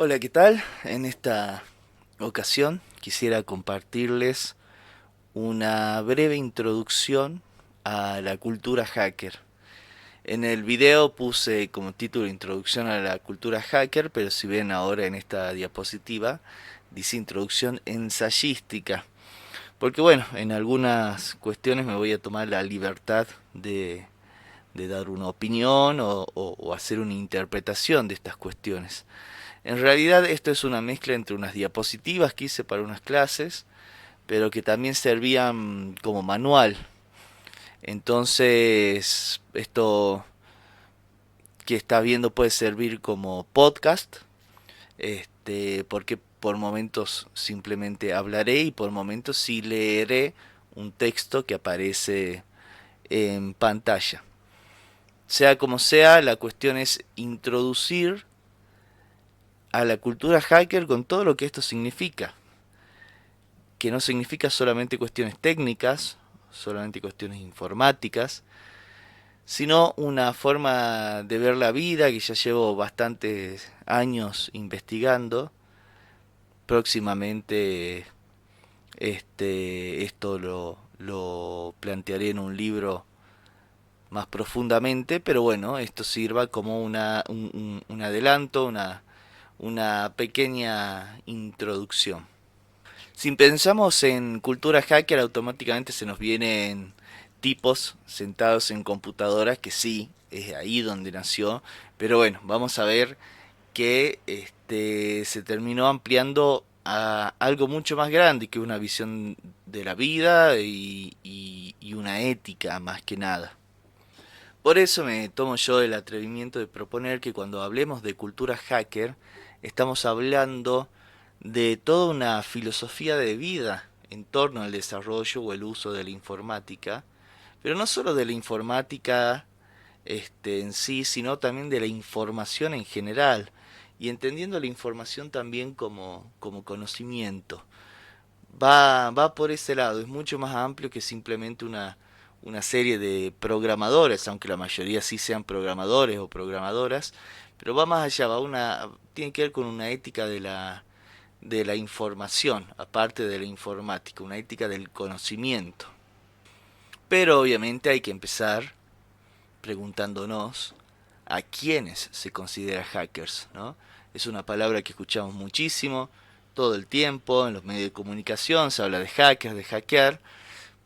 Hola, ¿qué tal? En esta ocasión quisiera compartirles una breve introducción a la cultura hacker. En el video puse como título Introducción a la cultura hacker, pero si ven ahora en esta diapositiva dice Introducción ensayística. Porque bueno, en algunas cuestiones me voy a tomar la libertad de dar una opinión o hacer una interpretación de estas cuestiones. En realidad esto es una mezcla entre unas diapositivas que hice para unas clases, pero que también servían como manual. Entonces, esto que estás viendo puede servir como podcast, porque por momentos simplemente hablaré y por momentos sí leeré un texto que aparece en pantalla. Sea como sea, la cuestión es introducir a la cultura hacker con todo lo que esto significa, que no significa solamente cuestiones técnicas, solamente cuestiones informáticas, sino una forma de ver la vida que ya llevo bastantes años investigando. Próximamente esto lo plantearé en un libro más profundamente, pero bueno, esto sirva como un adelanto, una pequeña introducción. Si pensamos en cultura hacker, automáticamente se nos vienen tipos sentados en computadoras, que sí, es ahí donde nació, pero bueno, vamos a ver que se terminó ampliando a algo mucho más grande que una visión de la vida y una ética más que nada. Por eso me tomo yo el atrevimiento de proponer que cuando hablemos de cultura hacker, estamos hablando de toda una filosofía de vida en torno al desarrollo o el uso de la informática, pero no solo de la informática en sí, sino también de la información en general, y entendiendo la información también como conocimiento. Va por ese lado, es mucho más amplio que simplemente una serie de programadores, aunque la mayoría sí sean programadores o programadoras, pero va más allá, tiene que ver con una ética de la información, aparte de la informática, una ética del conocimiento. Pero obviamente hay que empezar preguntándonos a quiénes se considera hackers, ¿no? Es una palabra que escuchamos muchísimo, todo el tiempo, en los medios de comunicación se habla de hackers, de hackear,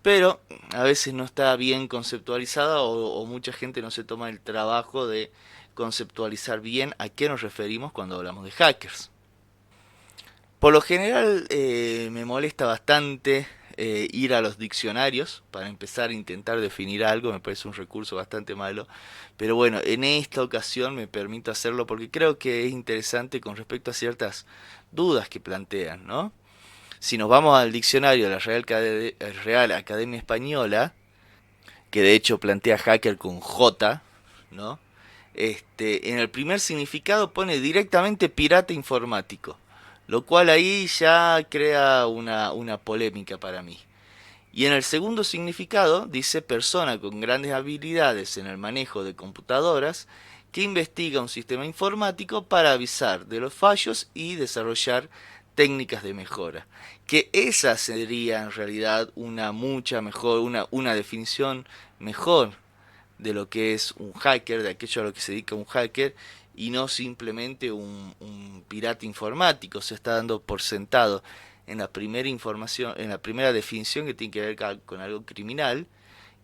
pero a veces no está bien conceptualizada o mucha gente no se toma el trabajo de conceptualizar bien a qué nos referimos cuando hablamos de hackers. Por lo general me molesta bastante ir a los diccionarios para empezar a intentar definir algo, me parece un recurso bastante malo, pero bueno, en esta ocasión me permito hacerlo porque creo que es interesante con respecto a ciertas dudas que plantean, ¿no? Si nos vamos al diccionario de la Real Academia Española, que de hecho plantea hacker con J, ¿no? En el primer significado pone directamente pirata informático, lo cual ahí ya crea una polémica para mí. Y en el segundo significado dice persona con grandes habilidades en el manejo de computadoras que investiga un sistema informático para avisar de los fallos y desarrollar técnicas de mejora. Que esa sería en realidad una mucha mejor, una definición mejor de lo que es un hacker, de aquello a lo que se dedica un hacker, y no simplemente un pirata informático. Se está dando por sentado en la primera información, en la primera definición que tiene que ver con algo criminal,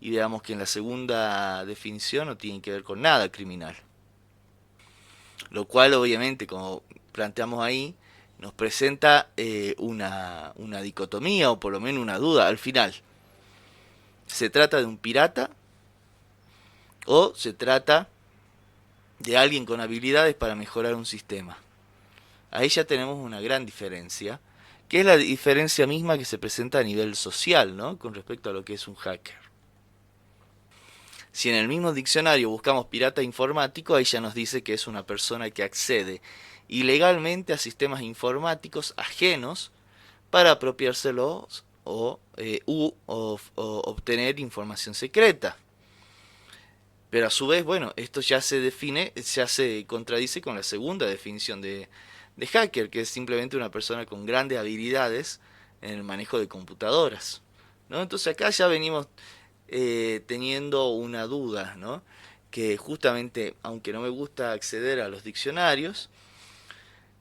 y digamos que en la segunda definición no tiene que ver con nada criminal. Lo cual obviamente, como planteamos ahí, nos presenta una dicotomía o por lo menos una duda al final. ¿Se trata de un pirata o se trata de alguien con habilidades para mejorar un sistema? Ahí ya tenemos una gran diferencia, que es la diferencia misma que se presenta a nivel social, ¿no? Con respecto a lo que es un hacker. Si en el mismo diccionario buscamos pirata informático, ahí ya nos dice que es una persona que accede ilegalmente a sistemas informáticos ajenos para apropiárselos o obtener información secreta. Pero a su vez, bueno, esto ya se define, ya se contradice con la segunda definición de hacker, que es simplemente una persona con grandes habilidades en el manejo de computadoras, ¿no? Entonces acá ya venimos teniendo una duda, ¿no? Que justamente, aunque no me gusta acceder a los diccionarios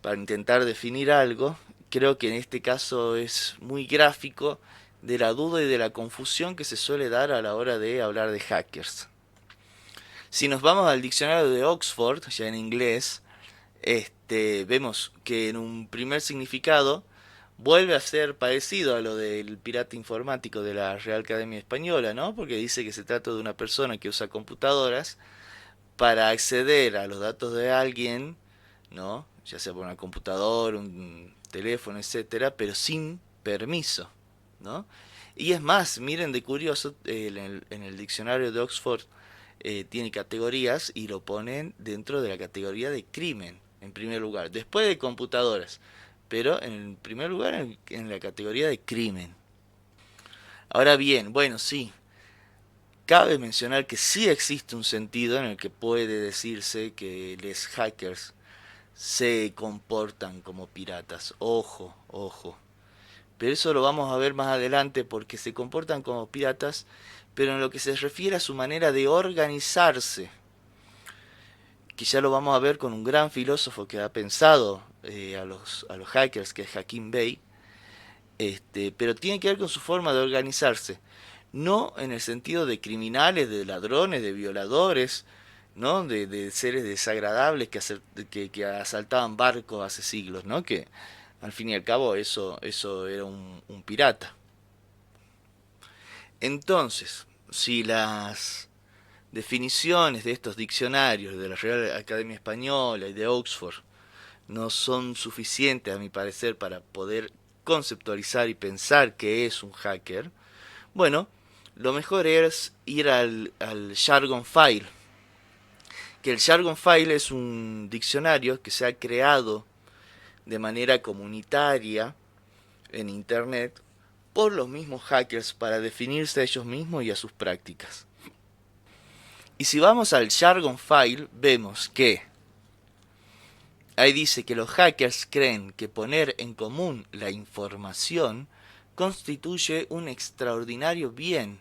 para intentar definir algo, creo que en este caso es muy gráfico de la duda y de la confusión que se suele dar a la hora de hablar de hackers. Si nos vamos al diccionario de Oxford, ya en inglés, vemos que en un primer significado vuelve a ser parecido a lo del pirata informático de la Real Academia Española, ¿no? Porque dice que se trata de una persona que usa computadoras para acceder a los datos de alguien, ¿no? Ya sea por una computadora, un teléfono, etcétera, pero sin permiso, ¿no? Y es más, miren de curioso, en el diccionario de Oxford tiene categorías y lo ponen dentro de la categoría de crimen, en primer lugar, después de computadoras, pero en primer lugar en la categoría de crimen. Ahora bien, bueno, sí, cabe mencionar que sí existe un sentido en el que puede decirse que los hackers se comportan como piratas. Ojo, ojo. Pero eso lo vamos a ver más adelante porque se comportan como piratas, pero en lo que se refiere a su manera de organizarse, que ya lo vamos a ver con un gran filósofo que ha pensado a los hackers, que es Hakim Bey, pero tiene que ver con su forma de organizarse. No en el sentido de criminales, de ladrones, de violadores, ¿no? De seres desagradables que asaltaban barcos hace siglos, ¿no? Que al fin y al cabo eso era un pirata. Entonces, si las definiciones de estos diccionarios de la Real Academia Española y de Oxford no son suficientes, a mi parecer, para poder conceptualizar y pensar qué es un hacker, bueno, lo mejor es ir al Jargon File, que el Jargon File es un diccionario que se ha creado de manera comunitaria en Internet por los mismos hackers para definirse a ellos mismos y a sus prácticas. Y si vamos al Jargon File, vemos que ahí dice que los hackers creen que poner en común la información constituye un extraordinario bien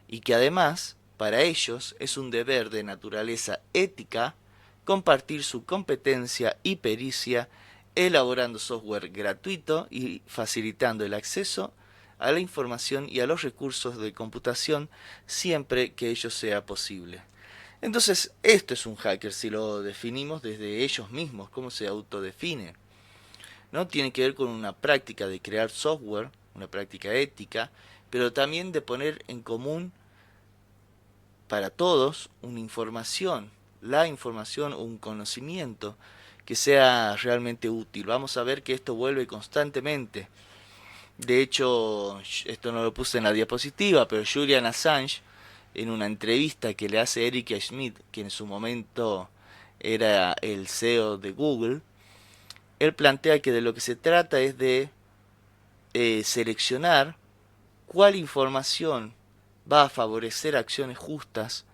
y que además, para ellos, es un deber de naturaleza ética compartir su competencia y pericia elaborando software gratuito y facilitando el acceso a la información y a los recursos de computación siempre que ello sea posible. Entonces, esto es un hacker si lo definimos desde ellos mismos, cómo se autodefine. ¿No? Tiene que ver con una práctica de crear software, una práctica ética, pero también de poner en común para todos una información, la información o un conocimiento que sea realmente útil. Vamos a ver que esto vuelve constantemente. De hecho, esto no lo puse en la diapositiva, pero Julian Assange, en una entrevista que le hace Eric Schmidt, que en su momento era el CEO de Google, él plantea que de lo que se trata es de seleccionar cuál información va a favorecer acciones justas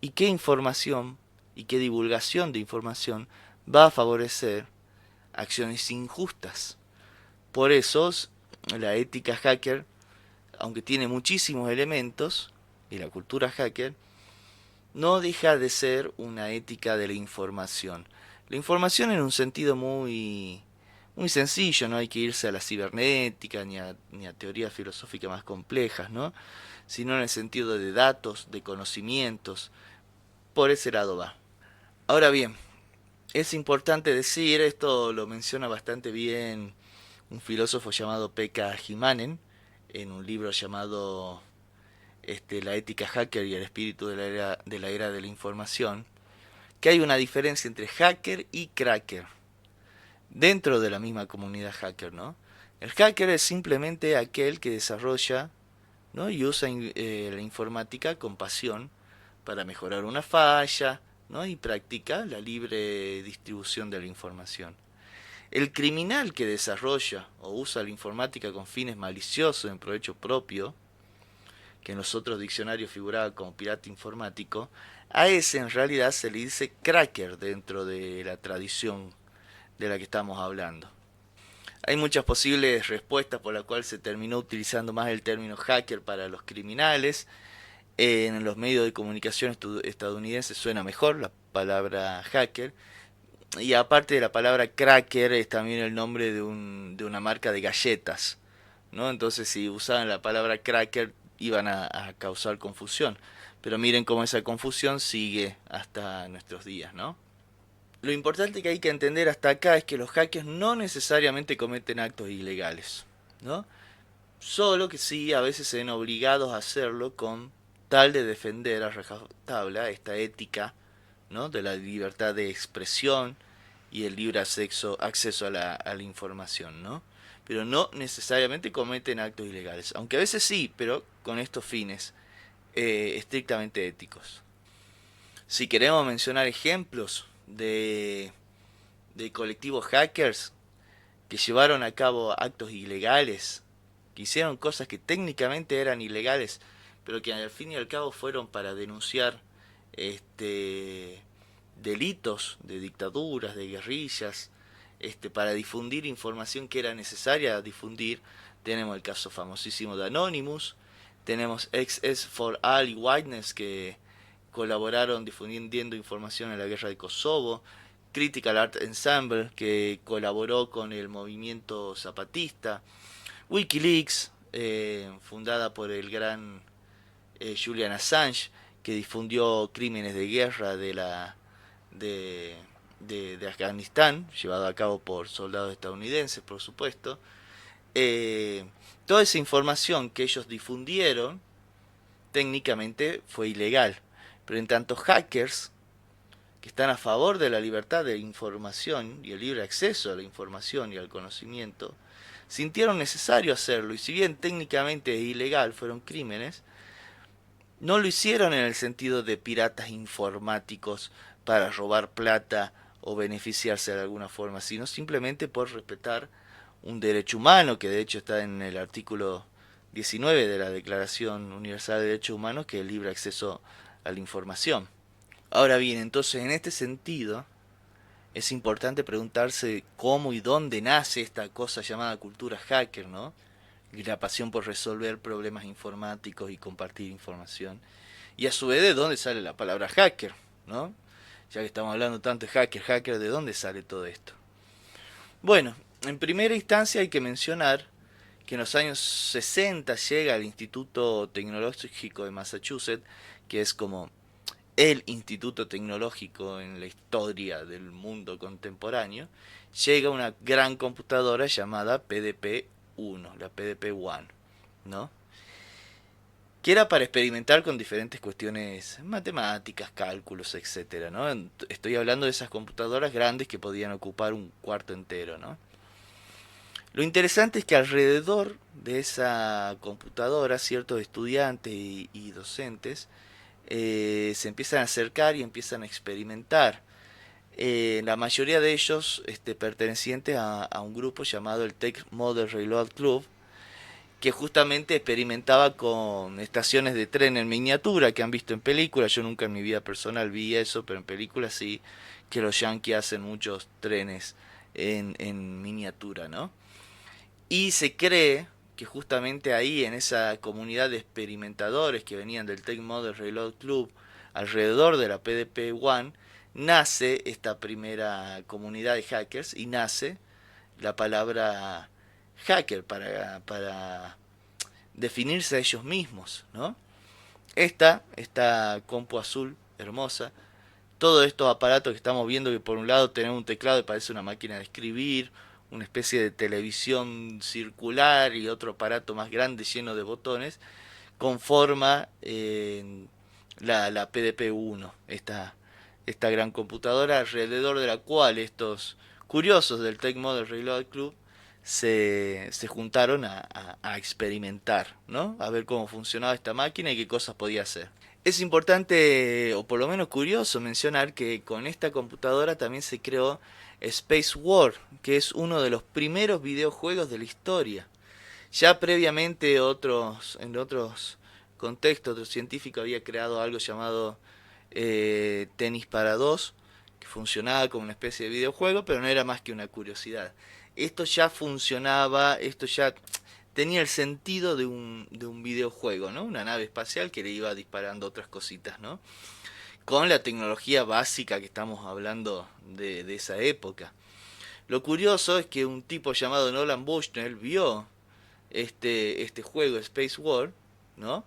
y qué información y qué divulgación de información va a favorecer acciones injustas. Por eso la ética hacker, aunque tiene muchísimos elementos, y la cultura hacker, no deja de ser una ética de la información. La información en un sentido muy sencillo, no hay que irse a la cibernética ni a teorías filosóficas más complejas, ¿no? Sino en el sentido de datos, de conocimientos, por ese lado va. Ahora bien, es importante decir, esto lo menciona bastante bien un filósofo llamado Pekka Himanen, en un libro llamado La ética hacker y el espíritu de la era de la información, que hay una diferencia entre hacker y cracker, dentro de la misma comunidad hacker, ¿no? El hacker es simplemente aquel que desarrolla, ¿no? Y usa la informática con pasión para mejorar una falla, ¿no? Y practica la libre distribución de la información. El criminal que desarrolla o usa la informática con fines maliciosos en provecho propio que en los otros diccionarios figuraba como pirata informático, a ese en realidad se le dice cracker dentro de la tradición de la que estamos hablando. Hay muchas posibles respuestas por las cuales se terminó utilizando más el término hacker para los criminales. En los medios de comunicación estadounidenses suena mejor la palabra hacker. Y aparte de la palabra cracker es también el nombre de una marca de galletas, ¿no? Entonces si usaban la palabra cracker iban a causar confusión. Pero miren cómo esa confusión sigue hasta nuestros días, ¿no? Lo importante que hay que entender hasta acá es que los hackers no necesariamente cometen actos ilegales, ¿no? Solo que sí, a veces se ven obligados a hacerlo con tal de defender a rajatabla esta ética, ¿no? De la libertad de expresión y el libre acceso a la información, ¿no? Pero no necesariamente cometen actos ilegales, aunque a veces sí, pero con estos fines estrictamente éticos. Si queremos mencionar ejemplos de colectivos hackers que llevaron a cabo actos ilegales, que hicieron cosas que técnicamente eran ilegales, pero que al fin y al cabo fueron para denunciar este, delitos de dictaduras, de guerrillas, para difundir información que era necesaria difundir. Tenemos el caso famosísimo de Anonymous, tenemos XS for All y Witness que colaboraron difundiendo información en la guerra de Kosovo, Critical Art Ensemble que colaboró con el movimiento zapatista, Wikileaks, fundada por el gran Julian Assange, que difundió crímenes de guerra de, de Afganistán, llevado a cabo por soldados estadounidenses, por supuesto. Eh, Toda esa información que ellos difundieron técnicamente fue ilegal, pero en tanto hackers que están a favor de la libertad de información y el libre acceso a la información y al conocimiento, sintieron necesario hacerlo, y si bien técnicamente es ilegal, fueron crímenes, no lo hicieron en el sentido de piratas informáticos para robar plata o beneficiarse de alguna forma, sino simplemente por respetar un derecho humano, que de hecho está en el artículo 19 de la Declaración Universal de Derechos Humanos, que es el libre acceso a la información. Ahora bien, entonces en este sentido es importante preguntarse cómo y dónde nace esta cosa llamada cultura hacker, ¿no? Y la pasión por resolver problemas informáticos y compartir información. Y a su vez, ¿de dónde sale la palabra hacker? ¿No? Ya que estamos hablando tanto de hacker, ¿de dónde sale todo esto? Bueno, en primera instancia hay que mencionar que en los años 60 llega al Instituto Tecnológico de Massachusetts, que es como el instituto tecnológico en la historia del mundo contemporáneo, llega una gran computadora llamada PDP-1, la PDP-1, ¿no? Que era para experimentar con diferentes cuestiones matemáticas, cálculos, etcétera, ¿no? Estoy hablando de esas computadoras grandes que podían ocupar un cuarto entero, ¿no? Lo interesante es que alrededor de esa computadora ciertos estudiantes y docentes se empiezan a acercar y empiezan a experimentar. La mayoría de ellos pertenecientes a un grupo llamado el Tech Model Reload Club, que justamente experimentaba con estaciones de tren en miniatura que han visto en películas. Yo nunca en mi vida personal vi eso, pero en películas sí, que los yankees hacen muchos trenes en miniatura, ¿no? Y se cree que justamente ahí, en esa comunidad de experimentadores que venían del Tech Model Reload Club, alrededor de la PDP-1, nace esta primera comunidad de hackers y nace la palabra hacker para definirse a ellos mismos, ¿no? Esta compu azul hermosa, todos estos aparatos que estamos viendo, que por un lado tenemos un teclado que parece una máquina de escribir, una especie de televisión circular y otro aparato más grande lleno de botones, conforma la PDP-1, esta gran computadora alrededor de la cual estos curiosos del Tech Model Reload Club se juntaron a experimentar, ¿no? A ver cómo funcionaba esta máquina y qué cosas podía hacer. Es importante, o por lo menos curioso, mencionar que con esta computadora también se creó Space War, que es uno de los primeros videojuegos de la historia. Ya previamente en otros contexto, otro científico había creado algo llamado Tenis para dos, que funcionaba como una especie de videojuego, pero no era más que una curiosidad. Esto ya funcionaba, esto ya tenía el sentido de un videojuego, ¿no? Una nave espacial que le iba disparando otras cositas, ¿no? Con la tecnología básica que estamos hablando de esa época. Lo curioso es que un tipo llamado Nolan Bushnell vio este juego Space War, ¿no?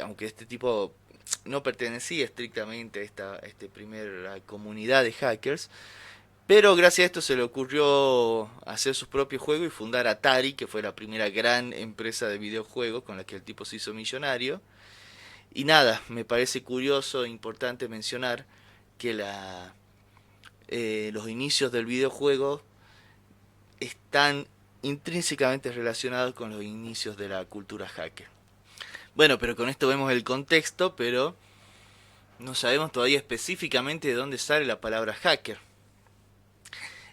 Aunque este tipo no pertenecía estrictamente a esta primera comunidad de hackers, pero gracias a esto se le ocurrió hacer sus propios juegos y fundar Atari, que fue la primera gran empresa de videojuegos con la que el tipo se hizo millonario. Y nada, me parece curioso e importante mencionar que los inicios del videojuego están intrínsecamente relacionados con los inicios de la cultura hacker. Bueno, pero con esto vemos el contexto, pero no sabemos todavía específicamente de dónde sale la palabra hacker.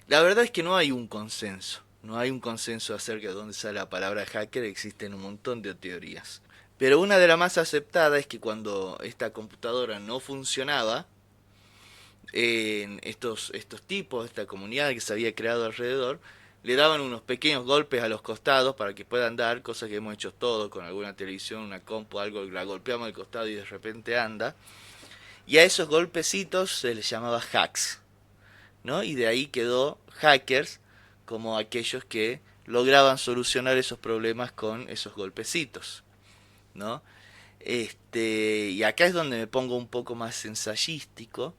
La verdad es que no hay un consenso. No hay un consenso acerca de dónde sale la palabra hacker, existen un montón de teorías. Pero una de las más aceptadas es que cuando esta computadora no funcionaba, estos tipos, esta comunidad que se había creado alrededor, le daban unos pequeños golpes a los costados para que puedan dar, cosas que hemos hecho todos con alguna televisión, una compu, algo, la golpeamos al costado y de repente anda. Y a esos golpecitos se les llamaba hacks, ¿no? Y de ahí quedó hackers como aquellos que lograban solucionar esos problemas con esos golpecitos, ¿no? Y acá es donde me pongo un poco más ensayístico,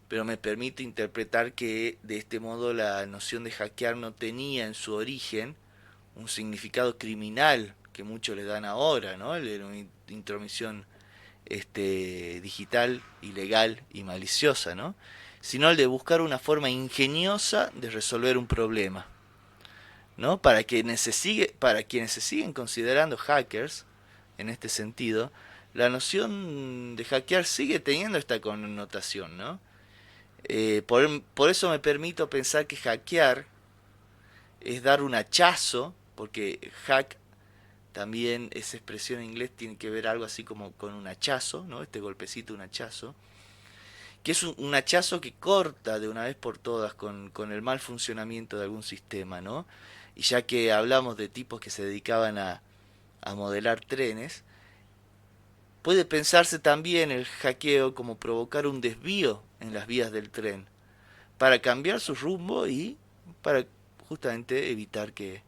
pero me permite interpretar que de este modo la noción de hackear no tenía en su origen un significado criminal que muchos le dan ahora, ¿no? El de una intromisión digital, ilegal y maliciosa, ¿no? Sino el de buscar una forma ingeniosa de resolver un problema, ¿no? Para quienes se siguen considerando hackers, en este sentido, la noción de hackear sigue teniendo esta connotación, ¿no? Por eso me permito pensar que hackear es dar un hachazo, porque hack también esa expresión en inglés tiene que ver algo así como con un hachazo, ¿no? Este golpecito, un hachazo, que es un hachazo que corta de una vez por todas con el mal funcionamiento de algún sistema, ¿no? Y ya que hablamos de tipos que se dedicaban a modelar trenes, puede pensarse también el hackeo como provocar un desvío en las vías del tren, para cambiar su rumbo y para justamente evitar que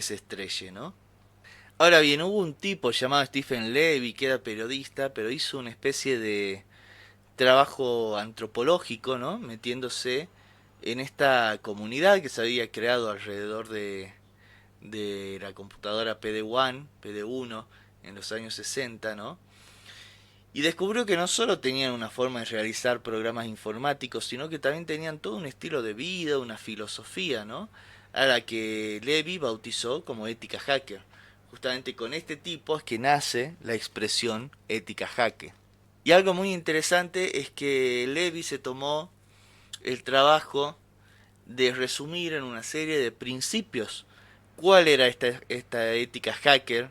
se estrelle, ¿no? Ahora bien, hubo un tipo llamado Stephen Levy que era periodista, pero hizo una especie de trabajo antropológico, ¿no? Metiéndose en esta comunidad que se había creado alrededor de la computadora PD-1, PD-1 en los años 60, ¿no? Y descubrió que no solo tenían una forma de realizar programas informáticos, sino que también tenían todo un estilo de vida, una filosofía, ¿no? A la que Levy bautizó como ética hacker. Justamente con este tipo es que nace la expresión ética hacker. Y algo muy interesante es que Levy se tomó el trabajo de resumir en una serie de principios cuál era esta ética hacker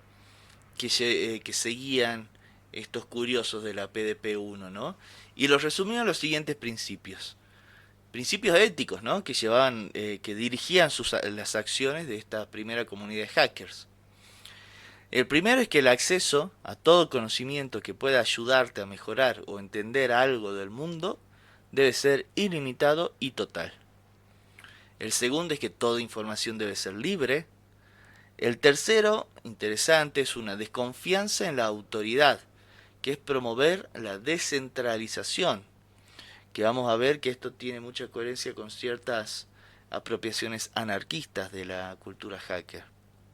que seguían estos curiosos de la PDP-1, ¿no? Y los resumió en los siguientes principios. Principios éticos, ¿no? Que llevaban, que dirigían las acciones de esta primera comunidad de hackers. El primero es que el acceso a todo conocimiento que pueda ayudarte a mejorar o entender algo del mundo debe ser ilimitado y total. El segundo es que toda información debe ser libre. El tercero, interesante, es una desconfianza en la autoridad, que es promover la descentralización, que vamos a ver que esto tiene mucha coherencia con ciertas apropiaciones anarquistas de la cultura hacker.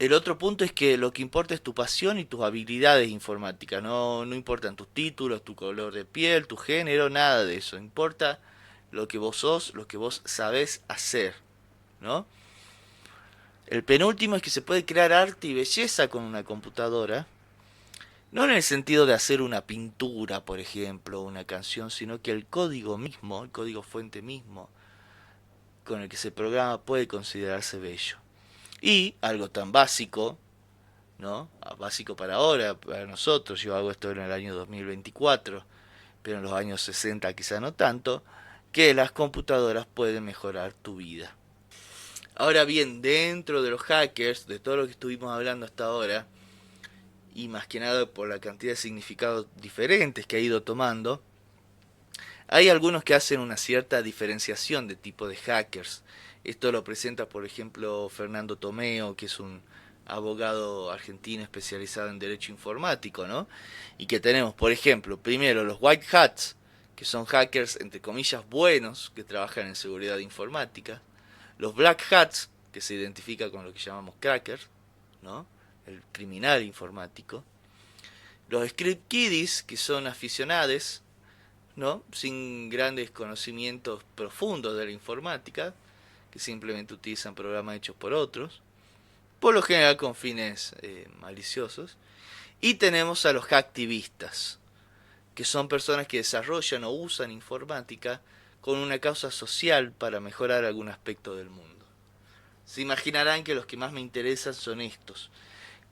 El otro punto es que lo que importa es tu pasión y tus habilidades informáticas, no importan tus títulos, tu color de piel, tu género, nada de eso, importa lo que vos sos, lo que vos sabés hacer, ¿no? El penúltimo es que se puede crear arte y belleza con una computadora, no en el sentido de hacer una pintura, por ejemplo, o una canción, sino que el código mismo, el código fuente mismo, con el que se programa puede considerarse bello. Y algo tan básico ¿no? Básico para ahora, para nosotros. Yo hago esto en el año 2024, pero en los años 60 quizá no tanto, que las computadoras pueden mejorar tu vida. Ahora bien, dentro de los hackers, de todo lo que estuvimos hablando hasta ahora, y más que nada por la cantidad de significados diferentes que ha ido tomando, hay algunos que hacen una cierta diferenciación de tipo de hackers. Esto lo presenta, por ejemplo, Fernando Tomeo, que es un abogado argentino especializado en derecho informático, ¿no? Y que tenemos, por ejemplo, primero los white hats, que son hackers entre comillas buenos, que trabajan en seguridad informática. Los black hats, que se identifica con lo que llamamos crackers, ¿no? El criminal informático. Los script kiddies, que son aficionados, ¿no? Sin grandes conocimientos profundos de la informática, que simplemente utilizan programas hechos por otros, por lo general con fines maliciosos. Y tenemos a los hacktivistas, que son personas que desarrollan o usan informática con una causa social para mejorar algún aspecto del mundo. Se imaginarán que los que más me interesan son estos,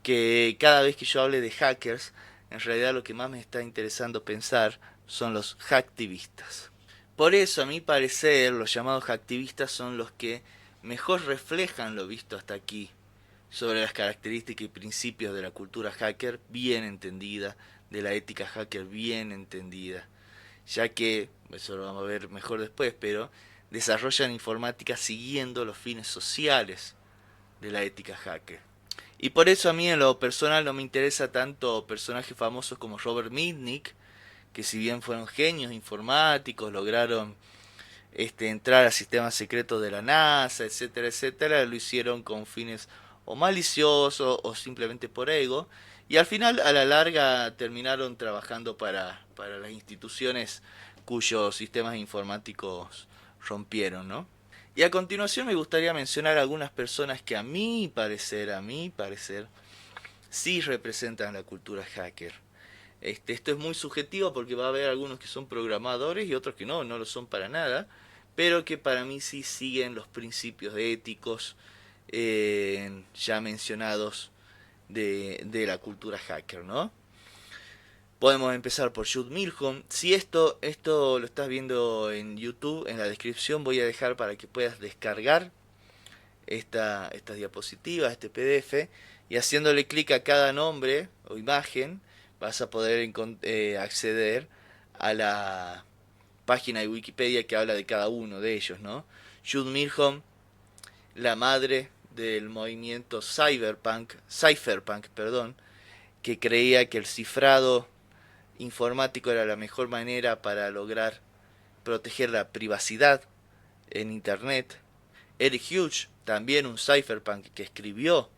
que cada vez que yo hable de hackers, en realidad lo que más me está interesando pensar son los hacktivistas. Por eso, a mi parecer, los llamados hacktivistas son los que mejor reflejan lo visto hasta aquí sobre las características y principios de la cultura hacker bien entendida, de la ética hacker bien entendida, ya que, eso lo vamos a ver mejor después, pero desarrollan informática siguiendo los fines sociales de la ética hacker. Y por eso a mí en lo personal no me interesa tanto personajes famosos como Robert Mitnick, que si bien fueron genios informáticos, lograron entrar a sistemas secretos de la NASA, etcétera, etcétera, lo hicieron con fines o maliciosos o simplemente por ego. Y al final, a la larga, terminaron trabajando para las instituciones cuyos sistemas informáticos rompieron, ¿no? Y a continuación me gustaría mencionar algunas personas que a mi parecer, sí representan la cultura hacker. Esto es muy subjetivo porque va a haber algunos que son programadores y otros que no lo son para nada, pero que para mí sí siguen los principios éticos ya mencionados de la cultura hacker, ¿no? Podemos empezar por Jude Milhom. Si esto lo estás viendo en YouTube, en la descripción voy a dejar para que puedas descargar estas diapositivas, este PDF, y haciéndole clic a cada nombre o imagen vas a poder acceder a la página de Wikipedia que habla de cada uno de ellos, ¿no? Jude Milhom, la madre del movimiento cypherpunk, perdón, que creía que el cifrado informático era la mejor manera para lograr proteger la privacidad en Internet. Eric Hughes, también un cypherpunk que escribió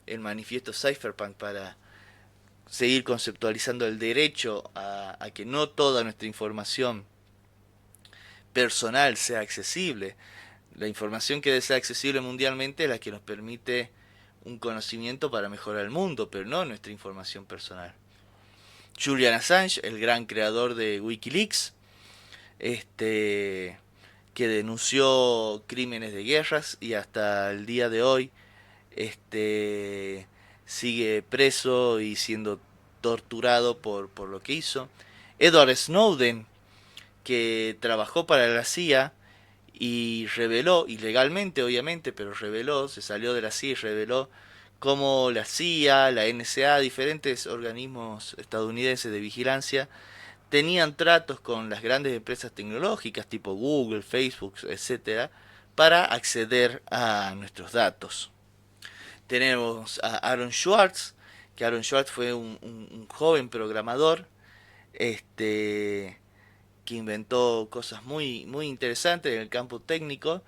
el manifiesto cypherpunk para seguir conceptualizando el derecho a que no toda nuestra información personal sea accesible. La información que sea accesible mundialmente es la que nos permite un conocimiento para mejorar el mundo, pero no nuestra información personal. Julian Assange, el gran creador de Wikileaks, que denunció crímenes de guerras y hasta el día de hoy sigue preso y siendo torturado por lo que hizo. Edward Snowden, que trabajó para la CIA y reveló, ilegalmente obviamente, pero reveló, se salió de la CIA y reveló cómo la CIA, la NSA, diferentes organismos estadounidenses de vigilancia tenían tratos con las grandes empresas tecnológicas tipo Google, Facebook, etcétera, para acceder a nuestros datos. Tenemos a Aaron Swartz, que Aaron Swartz fue un joven programador que inventó cosas muy interesantes en el campo técnico,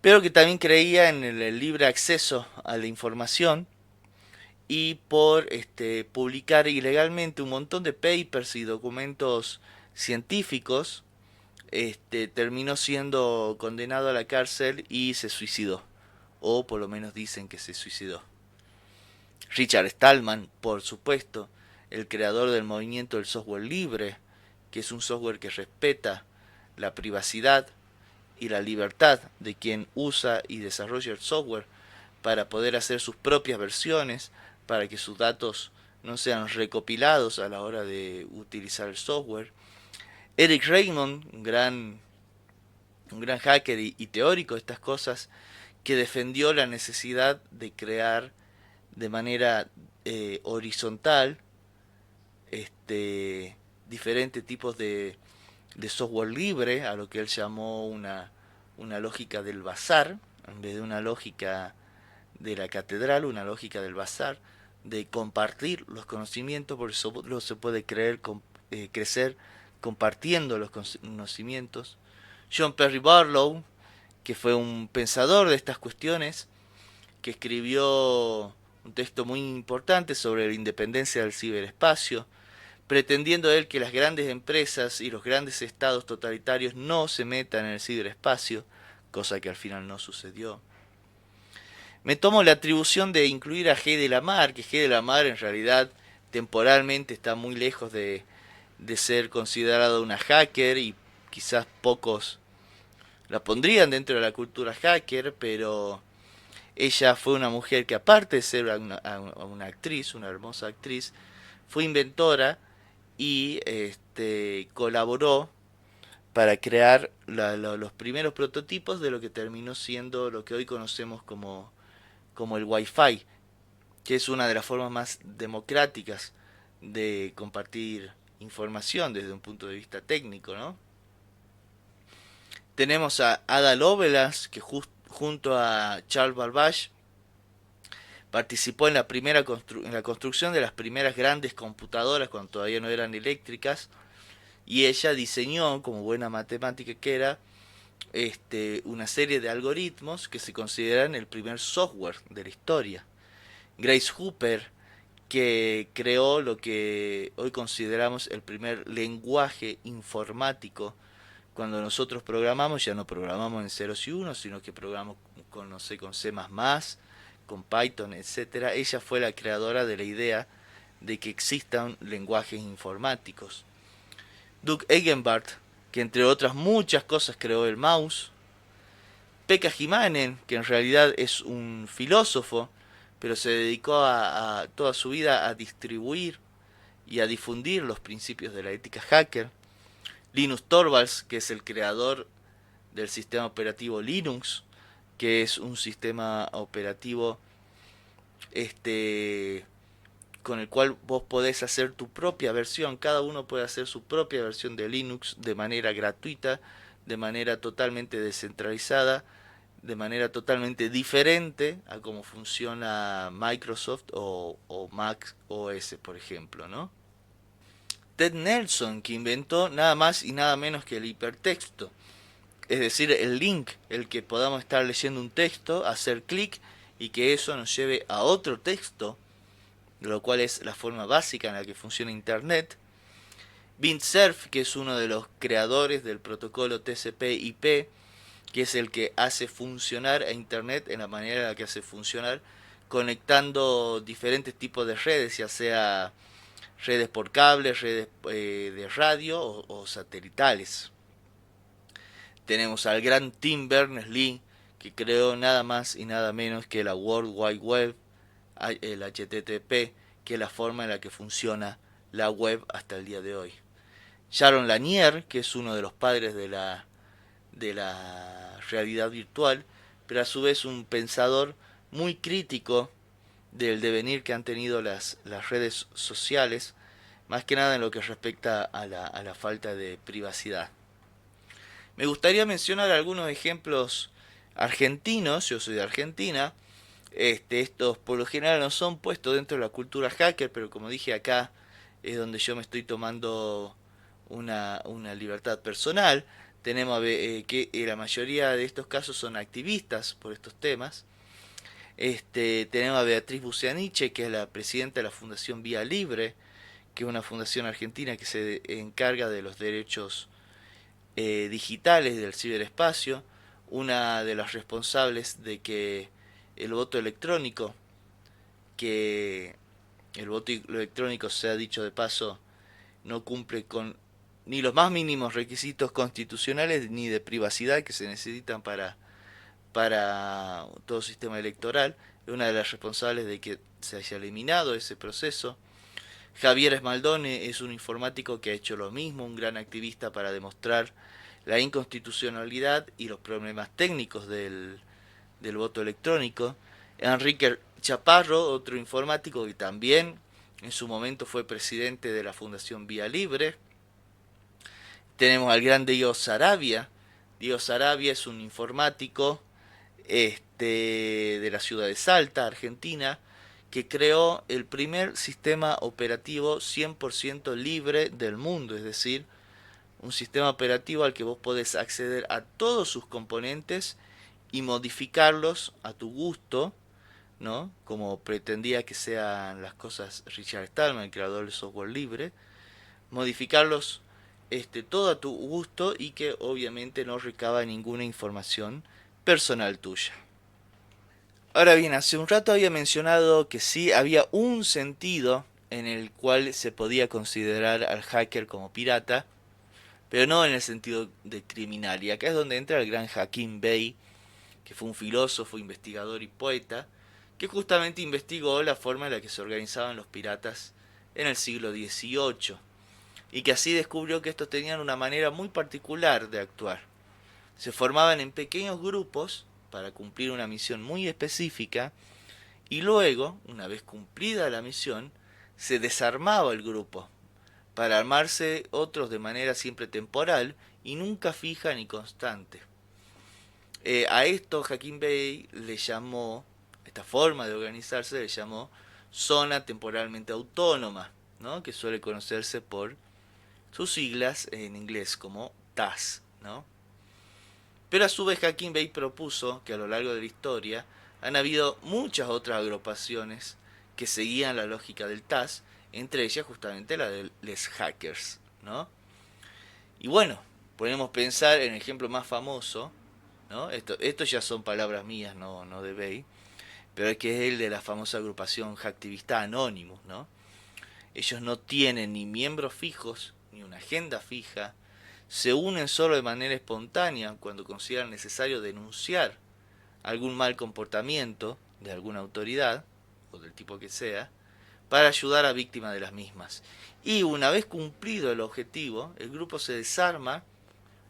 pero que también creía en el libre acceso a la información y por publicar ilegalmente un montón de papers y documentos científicos, terminó siendo condenado a la cárcel y se suicidó, o por lo menos dicen que se suicidó. Richard Stallman, por supuesto, el creador del movimiento del software libre, que es un software que respeta la privacidad y la libertad de quien usa y desarrolla el software para poder hacer sus propias versiones, para que sus datos no sean recopilados a la hora de utilizar el software. Eric Raymond, un gran hacker y teórico de estas cosas, que defendió la necesidad de crear de manera horizontal diferentes tipos de software libre, a lo que él llamó una lógica del bazar, en vez de una lógica de la catedral, una lógica del bazar, de compartir los conocimientos, porque solo se puede crecer compartiendo los conocimientos. John Perry Barlow, que fue un pensador de estas cuestiones, que escribió un texto muy importante sobre la independencia del ciberespacio, pretendiendo él que las grandes empresas y los grandes estados totalitarios no se metan en el ciberespacio, cosa que al final no sucedió. Me tomo la atribución de incluir a G. de la Mar, que G. de la Mar en realidad temporalmente está muy lejos de ser considerada una hacker y quizás pocos la pondrían dentro de la cultura hacker, pero ella fue una mujer que aparte de ser una actriz, una hermosa actriz, fue inventora y colaboró para crear los primeros prototipos de lo que terminó siendo lo que hoy conocemos como el Wi-Fi, que es una de las formas más democráticas de compartir información desde un punto de vista técnico, ¿no? Tenemos a Ada Lovelace, que junto a Charles Babbage participó en en la construcción de las primeras grandes computadoras cuando todavía no eran eléctricas, y ella diseñó, como buena matemática que era, una serie de algoritmos que se consideran el primer software de la historia. Grace Hopper, que creó lo que hoy consideramos el primer lenguaje informático. Cuando nosotros programamos, ya no programamos en ceros y unos, sino que programamos con, no sé, con C++, con Python, etcétera. Ella fue la creadora de la idea de que existan lenguajes informáticos. Doug Egenbart, que entre otras muchas cosas creó el mouse. Pekka Himanen, que en realidad es un filósofo, pero se dedicó a toda su vida a distribuir y a difundir los principios de la ética hacker. Linus Torvalds, que es el creador del sistema operativo Linux, que es un sistema operativo con el cual vos podés hacer tu propia versión. Cada uno puede hacer su propia versión de Linux de manera gratuita, de manera totalmente descentralizada, de manera totalmente diferente a cómo funciona Microsoft o Mac OS, por ejemplo, ¿no? Ted Nelson, que inventó nada más y nada menos que el hipertexto, es decir, el link, el que podamos estar leyendo un texto, hacer clic y que eso nos lleve a otro texto, lo cual es la forma básica en la que funciona Internet. Vint Cerf, que es uno de los creadores del protocolo TCP/IP, que es el que hace funcionar a Internet en la manera en la que hace funcionar, conectando diferentes tipos de redes, ya sea redes por cable, redes de radio o satelitales. Tenemos al gran Tim Berners-Lee, que creó nada más y nada menos que la World Wide Web, el HTTP, que es la forma en la que funciona la web hasta el día de hoy. Jaron Lanier, que es uno de los padres de la realidad virtual, pero a su vez un pensador muy crítico del devenir que han tenido las redes sociales, más que nada en lo que respecta a la falta de privacidad. Me gustaría mencionar algunos ejemplos argentinos. Yo soy de Argentina. Estos por lo general no son puestos dentro de la cultura hacker, pero como dije acá es donde yo me estoy tomando una libertad personal. Tenemos que la mayoría de estos casos son activistas por estos temas. Tenemos a Beatriz Buceaniche, que es la presidenta de la Fundación Vía Libre, que es una fundación argentina que se encarga de los derechos digitales del ciberespacio, una de las responsables de que el voto electrónico, que el voto electrónico, sea dicho de paso, no cumple con ni los más mínimos requisitos constitucionales ni de privacidad que se necesitan para todo sistema electoral. Es una de las responsables de que se haya eliminado ese proceso. Javier Esmaldone es un informático que ha hecho lo mismo, un gran activista para demostrar la inconstitucionalidad y los problemas técnicos del voto electrónico. Enrique Chaparro, otro informático que también en su momento fue presidente de la Fundación Vía Libre. Tenemos al gran Diego Sarabia. Diego Sarabia es un informático de la ciudad de Salta, Argentina, que creó el primer sistema operativo 100% libre del mundo, es decir, un sistema operativo al que vos podés acceder a todos sus componentes y modificarlos a tu gusto, ¿no? Como pretendía que sean las cosas Richard Stallman, el creador del software libre, modificarlos todo a tu gusto y que obviamente no recaba ninguna información personal tuya. Ahora bien, hace un rato había mencionado que sí había un sentido en el cual se podía considerar al hacker como pirata, pero no en el sentido de criminal. Y acá es donde entra el gran Hakim Bey, que fue un filósofo, investigador y poeta, que justamente investigó la forma en la que se organizaban los piratas en el siglo XVIII, y que así descubrió que estos tenían una manera muy particular de actuar. Se formaban en pequeños grupos para cumplir una misión muy específica, y luego, una vez cumplida la misión, se desarmaba el grupo para armarse otros de manera siempre temporal y nunca fija ni constante. A esto Hakim Bey le llamó, esta forma de organizarse le llamó zona temporalmente autónoma, ¿no? Que suele conocerse por sus siglas en inglés como TAS, ¿no? Pero a su vez Hakim Bey propuso que a lo largo de la historia han habido muchas otras agrupaciones que seguían la lógica del TAS, entre ellas justamente la de los hackers, ¿no? Y bueno, podemos pensar en el ejemplo más famoso, ¿no? Esto ya son palabras mías, no de Bey, pero es que es el de la famosa agrupación hacktivista Anonymous, ¿no? Ellos no tienen ni miembros fijos, ni una agenda fija, se unen solo de manera espontánea cuando consideran necesario denunciar algún mal comportamiento de alguna autoridad, o del tipo que sea, para ayudar a víctimas de las mismas. Y una vez cumplido el objetivo, el grupo se desarma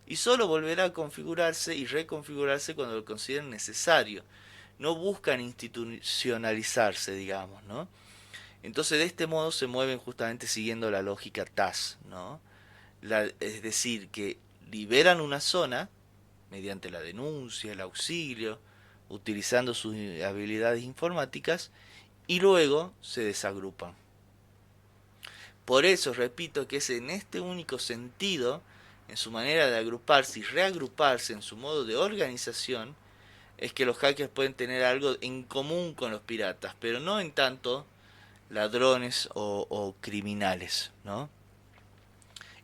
y solo volverá a configurarse y reconfigurarse cuando lo consideren necesario. No buscan institucionalizarse, digamos, ¿no? Entonces de este modo se mueven justamente siguiendo la lógica TAS, ¿no? Es decir, que liberan una zona mediante la denuncia, el auxilio, utilizando sus habilidades informáticas y luego se desagrupan. Por eso repito que es en este único sentido, en su manera de agruparse y reagruparse, en su modo de organización, es que los hackers pueden tener algo en común con los piratas, pero no en tanto ladrones o criminales, ¿no?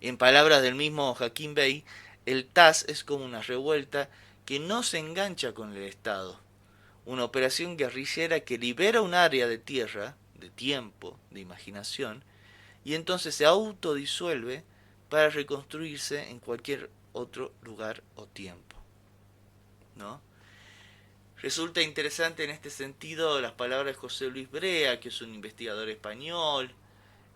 En palabras del mismo Hakim Bey, el TAS es como una revuelta que no se engancha con el Estado, una operación guerrillera que libera un área de tierra, de tiempo, de imaginación, y entonces se autodisuelve para reconstruirse en cualquier otro lugar o tiempo, ¿no? Resulta interesante en este sentido las palabras de José Luis Brea, que es un investigador español,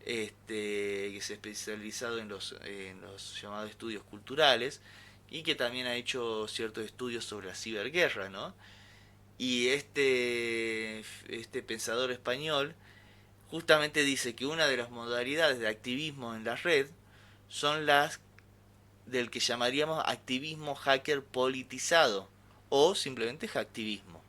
que se ha especializado en los llamados estudios culturales y que también ha hecho ciertos estudios sobre la ciberguerra, ¿no? Y este pensador español justamente dice que una de las modalidades de activismo en la red son las del que llamaríamos activismo hacker politizado o simplemente hacktivismo,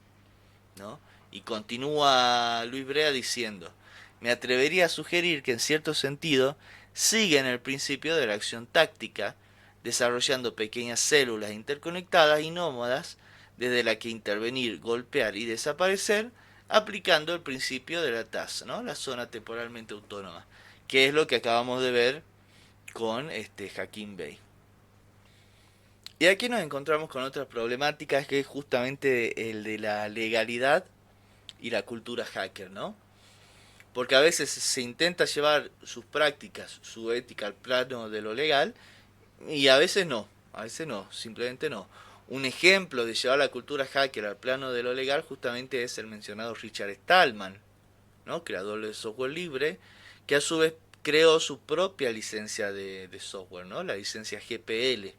¿no? Y continúa Luis Brea diciendo: me atrevería a sugerir que en cierto sentido siguen el principio de la acción táctica, desarrollando pequeñas células interconectadas y nómadas desde la que intervenir, golpear y desaparecer, aplicando el principio de la TAS, ¿no? La zona temporalmente autónoma, que es lo que acabamos de ver con Hakim Bey. Y aquí nos encontramos con otras problemáticas, que es justamente el de la legalidad y la cultura hacker, ¿no? Porque a veces se intenta llevar sus prácticas, su ética al plano de lo legal, y a veces no, simplemente no. Un ejemplo de llevar la cultura hacker al plano de lo legal justamente es el mencionado Richard Stallman, ¿no? Creador de software libre, que a su vez creó su propia licencia de software, ¿no? La licencia GPL,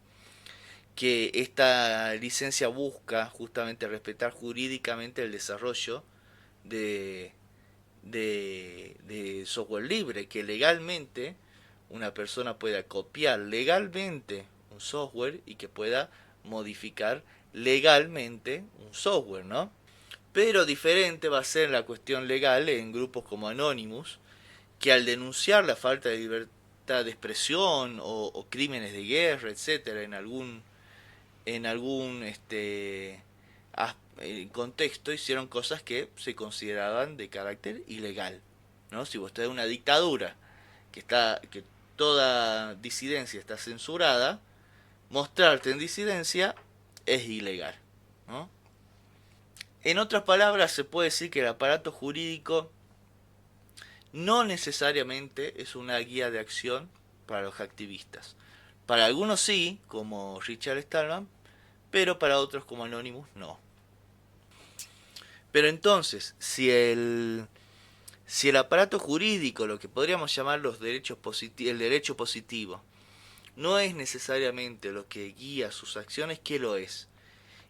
que esta licencia busca justamente respetar jurídicamente el desarrollo de, de software libre, que legalmente una persona pueda copiar legalmente un software y que pueda modificar legalmente un software, ¿no? Pero diferente va a ser la cuestión legal en grupos como Anonymous, que al denunciar la falta de libertad de expresión o crímenes de guerra, etcétera, en algún contexto hicieron cosas que se consideraban de carácter ilegal, ¿no? Si vos tenés una dictadura que toda disidencia está censurada, mostrarte en disidencia es ilegal, ¿no? En otras palabras, se puede decir que el aparato jurídico no necesariamente es una guía de acción para los activistas. Para algunos sí, como Richard Stallman, pero para otros como Anonymous no. Pero entonces, si el aparato jurídico, lo que podríamos llamar los derechos el derecho positivo, no es necesariamente lo que guía sus acciones, ¿qué lo es?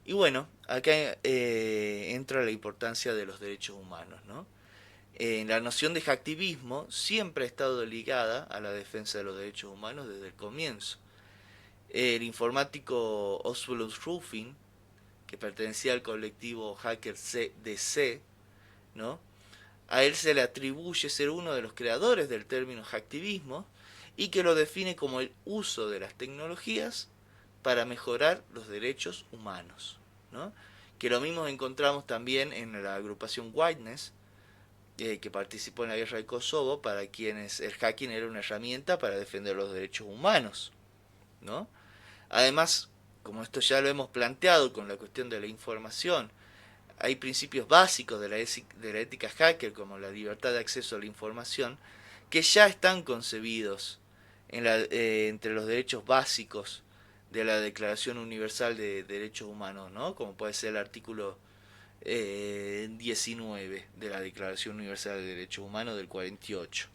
Y bueno, acá entra la importancia de los derechos humanos, ¿no? La noción de hacktivismo siempre ha estado ligada a la defensa de los derechos humanos desde el comienzo. El informático Oswald Ruffin, que pertenecía al colectivo Hacker CDC, ¿no? A él se le atribuye ser uno de los creadores del término hacktivismo y que lo define como el uso de las tecnologías para mejorar los derechos humanos, ¿no? Que lo mismo encontramos también en la agrupación Whiteness, que participó en la guerra de Kosovo, para quienes el hacking era una herramienta para defender los derechos humanos, ¿no? Además, como esto ya lo hemos planteado con la cuestión de la información, hay principios básicos de la ética hacker, como la libertad de acceso a la información, que ya están concebidos entre los derechos básicos de la Declaración Universal de Derechos Humanos, ¿no? Como puede ser el artículo 19 de la Declaración Universal de Derechos Humanos del 48.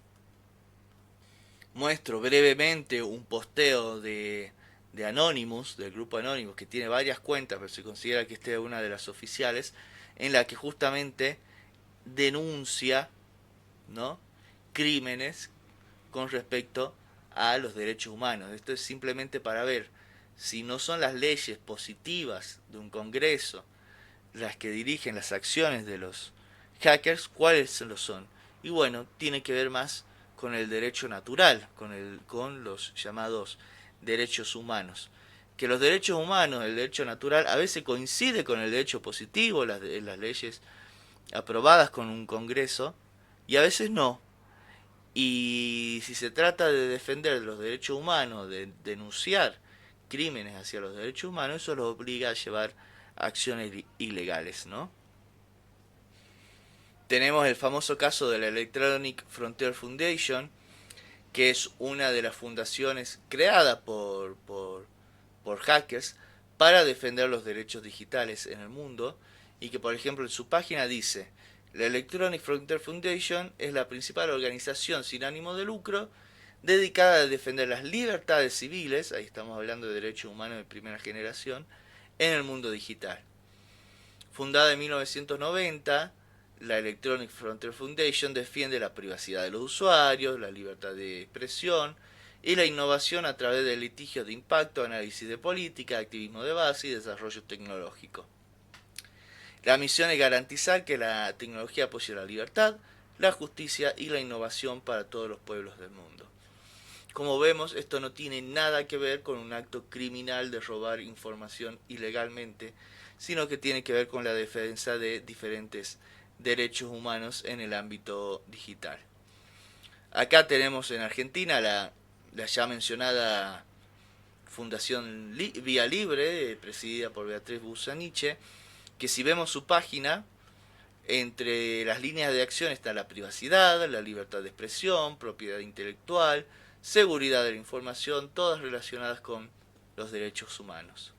Muestro brevemente un posteo de Anonymous, del grupo Anonymous, que tiene varias cuentas, pero se considera que esta es una de las oficiales, en la que justamente denuncia, ¿no?, crímenes con respecto a los derechos humanos. Esto es simplemente para ver si no son las leyes positivas de un Congreso las que dirigen las acciones de los hackers, cuáles lo son. Y bueno, tiene que ver más con el derecho natural, con los llamados derechos humanos. Que los derechos humanos, el derecho natural, a veces coincide con el derecho positivo, las leyes aprobadas con un Congreso, y a veces no. Y si se trata de defender los derechos humanos, de denunciar crímenes hacia los derechos humanos, eso los obliga a llevar acciones ilegales, ¿no? Tenemos el famoso caso de la Electronic Frontier Foundation, que es una de las fundaciones creadas por hackers para defender los derechos digitales en el mundo, y que por ejemplo en su página dice: la Electronic Frontier Foundation es la principal organización sin ánimo de lucro dedicada a defender las libertades civiles, ahí estamos hablando de derechos humanos de primera generación, en el mundo digital. Fundada en 1990, la Electronic Frontier Foundation defiende la privacidad de los usuarios, la libertad de expresión y la innovación a través de litigios de impacto, análisis de política, activismo de base y desarrollo tecnológico. La misión es garantizar que la tecnología apoye la libertad, la justicia y la innovación para todos los pueblos del mundo. Como vemos, esto no tiene nada que ver con un acto criminal de robar información ilegalmente, sino que tiene que ver con la defensa de diferentes derechos humanos en el ámbito digital. Acá tenemos en Argentina la ya mencionada Fundación Vía Libre, presidida por Beatriz Busaniche, que si vemos su página, entre las líneas de acción está la privacidad, la libertad de expresión, propiedad intelectual, seguridad de la información, todas relacionadas con los derechos humanos.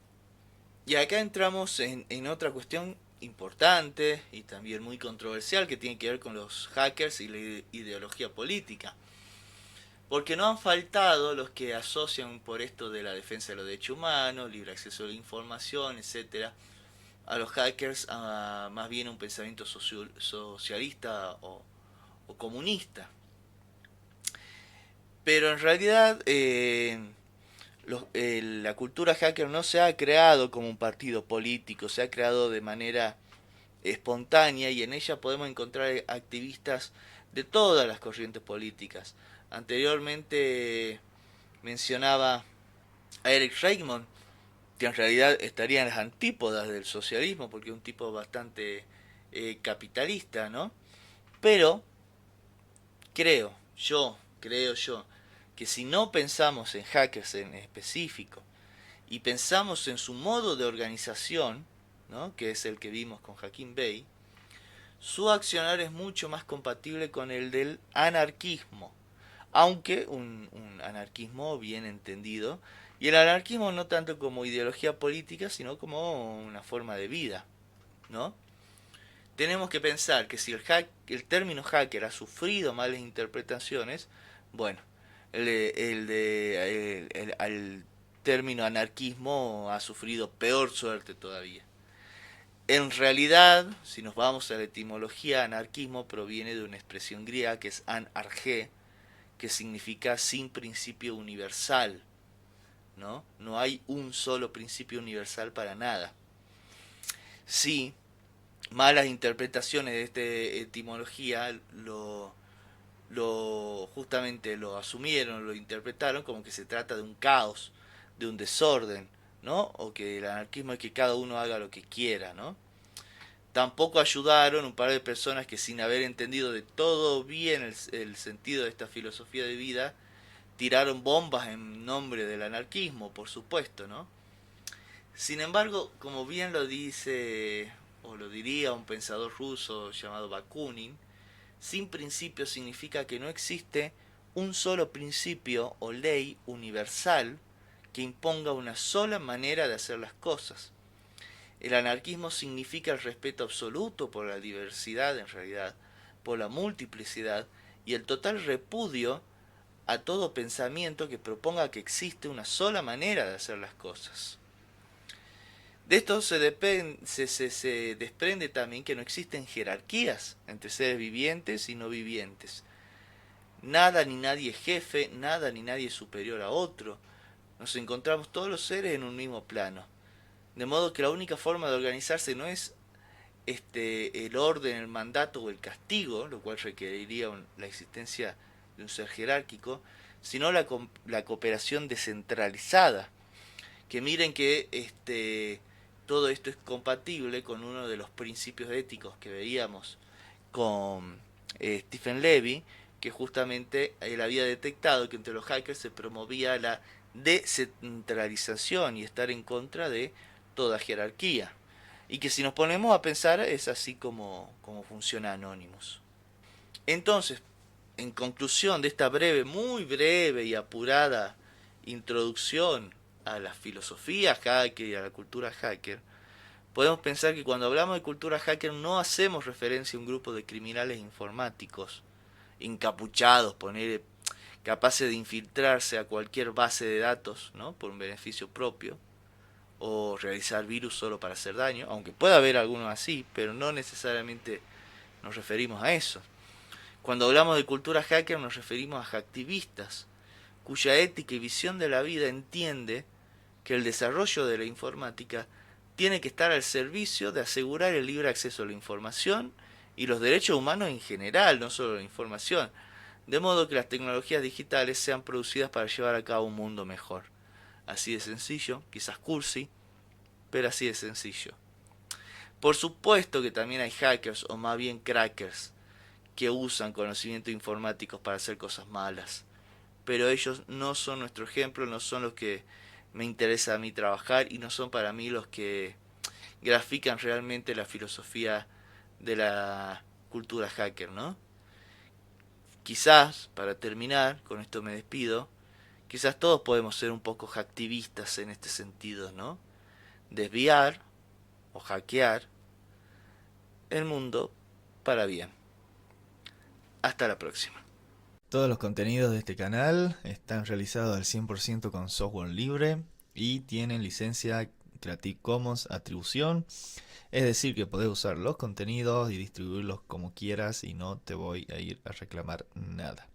Y acá entramos en otra cuestión importante y también muy controversial que tiene que ver con los hackers y la ideología política. Porque no han faltado los que asocian por esto de la defensa de los derechos humanos, libre acceso a la información, etcétera, a los hackers a más bien un pensamiento socialista o comunista. Pero en realidad la cultura hacker no se ha creado como un partido político, se ha creado de manera espontánea y en ella podemos encontrar activistas de todas las corrientes políticas. Anteriormente mencionaba a Eric Reitman, que en realidad estaría en las antípodas del socialismo, porque es un tipo bastante capitalista, ¿no? Pero creo yo, que si no pensamos en hackers en específico y pensamos en su modo de organización, ¿no? Que es el que vimos con Hakim Bey, su accionar es mucho más compatible con el del anarquismo, aunque un anarquismo bien entendido, y el anarquismo no tanto como ideología política, sino como una forma de vida, ¿no? Tenemos que pensar que si el término hacker ha sufrido malas interpretaciones, bueno, al término anarquismo ha sufrido peor suerte todavía. En realidad, si nos vamos a la etimología, anarquismo proviene de una expresión griega que es anarché, que significa sin principio universal, ¿no? No hay un solo principio universal para nada. Sí, malas interpretaciones de esta etimología justamente lo asumieron, lo interpretaron como que se trata de un caos, de un desorden, ¿no? O que el anarquismo es que cada uno haga lo que quiera, ¿no? Tampoco ayudaron un par de personas que sin haber entendido de todo bien el sentido de esta filosofía de vida, tiraron bombas en nombre del anarquismo, por supuesto, ¿no? Sin embargo, como bien lo dice o lo diría un pensador ruso llamado Bakunin, sin principio significa que no existe un solo principio o ley universal que imponga una sola manera de hacer las cosas. El anarquismo significa el respeto absoluto por la diversidad en realidad, por la multiplicidad y el total repudio a todo pensamiento que proponga que existe una sola manera de hacer las cosas. De esto se desprende también que no existen jerarquías entre seres vivientes y no vivientes. Nada ni nadie es jefe, nada ni nadie es superior a otro. Nos encontramos todos los seres en un mismo plano. De modo que la única forma de organizarse no es el orden, el mandato o el castigo, lo cual requeriría la existencia de un ser jerárquico, sino la cooperación descentralizada. Que miren que todo esto es compatible con uno de los principios éticos que veíamos con Stephen Levy, que justamente él había detectado que entre los hackers se promovía la descentralización y estar en contra de toda jerarquía. Y que si nos ponemos a pensar es así como funciona Anonymous. Entonces, en conclusión de esta breve, muy breve y apurada introducción a la filosofía hacker y a la cultura hacker, podemos pensar que cuando hablamos de cultura hacker no hacemos referencia a un grupo de criminales informáticos encapuchados, poner capaces de infiltrarse a cualquier base de datos, ¿no? Por un beneficio propio, o realizar virus solo para hacer daño, aunque pueda haber algunos así, pero no necesariamente nos referimos a eso. Cuando hablamos de cultura hacker nos referimos a hacktivistas, cuya ética y visión de la vida entiende que el desarrollo de la informática tiene que estar al servicio de asegurar el libre acceso a la información y los derechos humanos en general, no solo la información, de modo que las tecnologías digitales sean producidas para llevar a cabo un mundo mejor. Así de sencillo, quizás cursi, pero así de sencillo. Por supuesto que también hay hackers, o más bien crackers, que usan conocimientos informáticos para hacer cosas malas. Pero ellos no son nuestro ejemplo, no son los que me interesa a mí trabajar y no son para mí los que grafican realmente la filosofía de la cultura hacker, ¿no? Quizás, para terminar, con esto me despido, quizás todos podemos ser un poco hacktivistas en este sentido, ¿no? desviar o hackear el mundo para bien. Hasta la próxima. Todos los contenidos de este canal están realizados al 100% con software libre y tienen licencia Creative Commons atribución. Es decir, que podés usar los contenidos y distribuirlos como quieras y no te voy a ir a reclamar nada.